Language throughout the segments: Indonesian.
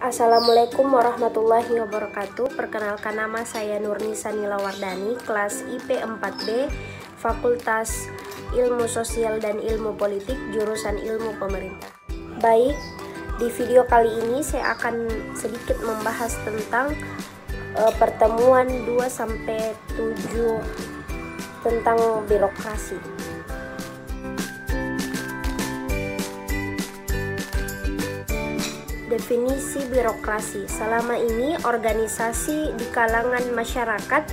Assalamualaikum warahmatullahi wabarakatuh. Perkenalkan, nama saya Nurnisa Nila Wardani, kelas IP 4B, Fakultas Ilmu Sosial dan Ilmu Politik, jurusan Ilmu Pemerintah. Baik, di video kali ini saya akan sedikit membahas tentang pertemuan 2-7 tentang birokrasi. Definisi birokrasi. Selama ini organisasi di kalangan masyarakat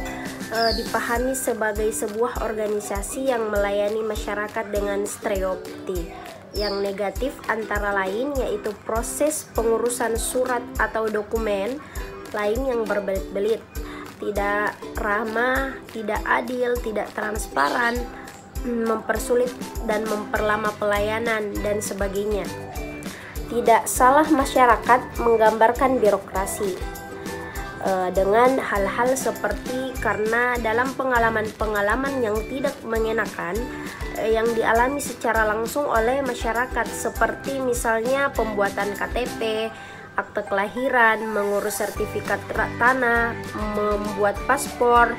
dipahami sebagai sebuah organisasi yang melayani masyarakat dengan stereotip. Yang negatif antara lain yaitu proses pengurusan surat atau dokumen lain yang berbelit-belit, tidak ramah, tidak adil, tidak transparan, mempersulit dan memperlama pelayanan dan sebagainya. Tidak salah masyarakat menggambarkan birokrasi dengan hal-hal seperti karena dalam pengalaman-pengalaman yang tidak mengenakan yang dialami secara langsung oleh masyarakat, seperti misalnya pembuatan KTP, akte kelahiran, mengurus sertifikat tanah, membuat paspor,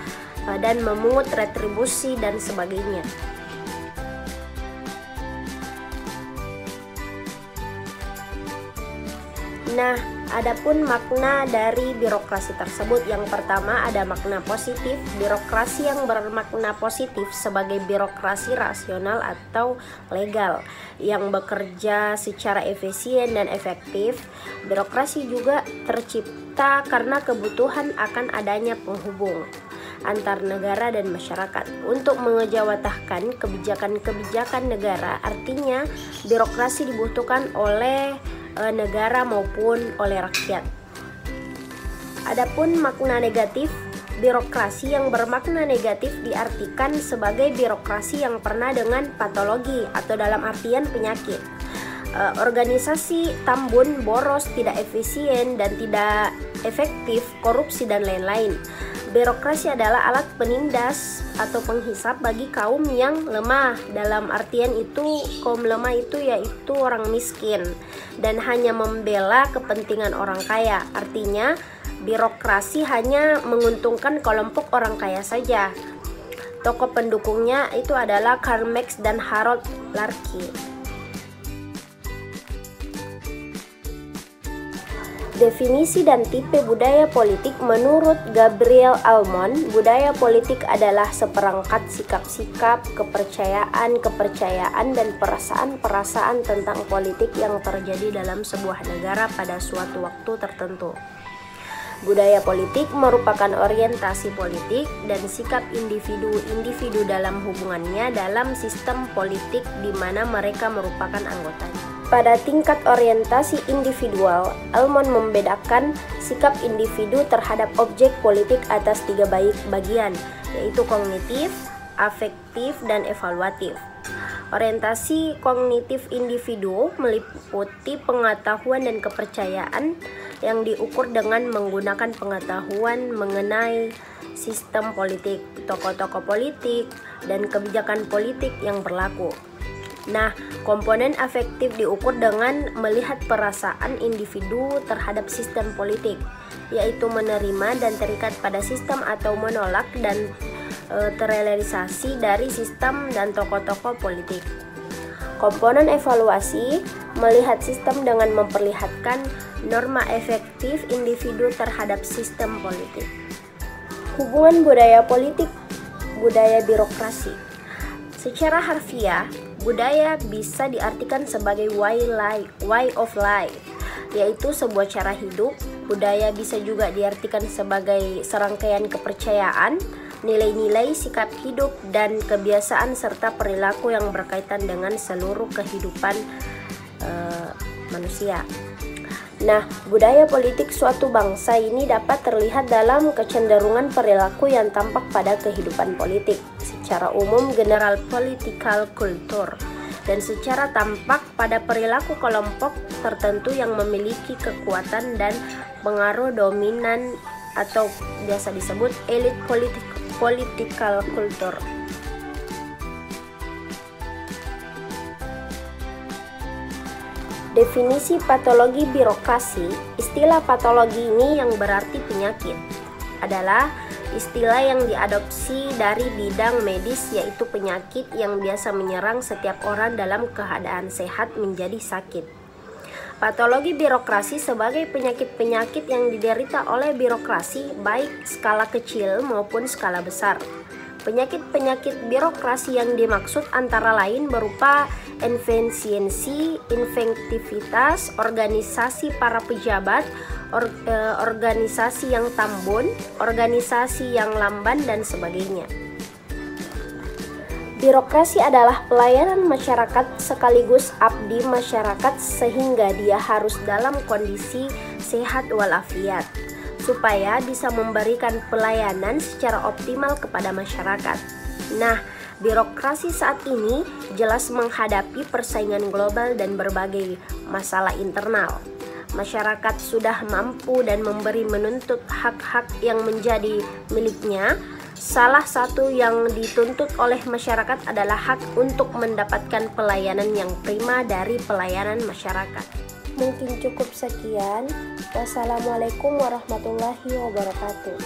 dan memungut retribusi dan sebagainya. Nah, adapun makna dari birokrasi tersebut, yang pertama ada makna positif. Birokrasi yang bermakna positif sebagai birokrasi rasional atau legal yang bekerja secara efisien dan efektif. Birokrasi juga tercipta karena kebutuhan akan adanya penghubung antar negara dan masyarakat untuk mengejawantahkan kebijakan-kebijakan negara. Artinya, birokrasi dibutuhkan oleh negara maupun oleh rakyat. Adapun makna negatif, birokrasi yang bermakna negatif diartikan sebagai birokrasi yang pernah dengan patologi atau dalam artian penyakit. Organisasi tambun, boros, tidak efisien dan tidak efektif, korupsi dan lain-lain. Birokrasi adalah alat penindas atau penghisap bagi kaum yang lemah. Dalam artian itu, kaum lemah itu yaitu orang miskin dan hanya membela kepentingan orang kaya. Artinya, birokrasi hanya menguntungkan kelompok orang kaya saja. Tokoh pendukungnya itu adalah Karl Marx dan Harold Larkin. Definisi dan tipe budaya politik menurut Gabriel Almond, budaya politik adalah seperangkat sikap-sikap, kepercayaan, dan perasaan-perasaan tentang politik yang terjadi dalam sebuah negara pada suatu waktu tertentu. Budaya politik merupakan orientasi politik dan sikap individu-individu dalam hubungannya dalam sistem politik di mana mereka merupakan anggotanya. Pada tingkat orientasi individual, Almond membedakan sikap individu terhadap objek politik atas 3 bagian, yaitu kognitif, afektif, dan evaluatif. Orientasi kognitif individu meliputi pengetahuan dan kepercayaan yang diukur dengan menggunakan pengetahuan mengenai sistem politik, tokoh-tokoh politik, dan kebijakan politik yang berlaku. Nah, komponen afektif diukur dengan melihat perasaan individu terhadap sistem politik, yaitu menerima dan terikat pada sistem atau menolak dan terrealisasi dari sistem dan tokoh-tokoh politik. Komponen evaluasi melihat sistem dengan memperlihatkan norma efektif individu terhadap sistem politik. Hubungan budaya politik, budaya birokrasi. Secara harfiah, budaya bisa diartikan sebagai way of life, yaitu sebuah cara hidup. Budaya bisa juga diartikan sebagai serangkaian kepercayaan, nilai-nilai, sikap hidup, dan kebiasaan serta perilaku yang berkaitan dengan seluruh kehidupan manusia. Nah, budaya politik suatu bangsa ini dapat terlihat dalam kecenderungan perilaku yang tampak pada kehidupan politik, secara umum general political culture, dan secara tampak pada perilaku kelompok tertentu yang memiliki kekuatan dan pengaruh dominan atau biasa disebut elite political culture. Definisi patologi birokrasi, istilah patologi ini yang berarti penyakit, adalah istilah yang diadopsi dari bidang medis, yaitu penyakit yang biasa menyerang setiap orang dalam keadaan sehat menjadi sakit. Patologi birokrasi sebagai penyakit-penyakit yang diderita oleh birokrasi baik skala kecil maupun skala besar. Penyakit-penyakit birokrasi yang dimaksud antara lain berupa efisiensi, efektivitas, organisasi para pejabat, organisasi yang tambun, organisasi yang lamban, dan sebagainya. Birokrasi adalah pelayanan masyarakat sekaligus abdi masyarakat sehingga dia harus dalam kondisi sehat walafiat supaya bisa memberikan pelayanan secara optimal kepada masyarakat. Nah, birokrasi saat ini jelas menghadapi persaingan global dan berbagai masalah internal. Masyarakat sudah mampu dan menuntut hak-hak yang menjadi miliknya. Salah satu yang dituntut oleh masyarakat adalah hak untuk mendapatkan pelayanan yang prima dari pelayanan masyarakat. Mungkin cukup sekian. Wassalamualaikum warahmatullahi wabarakatuh.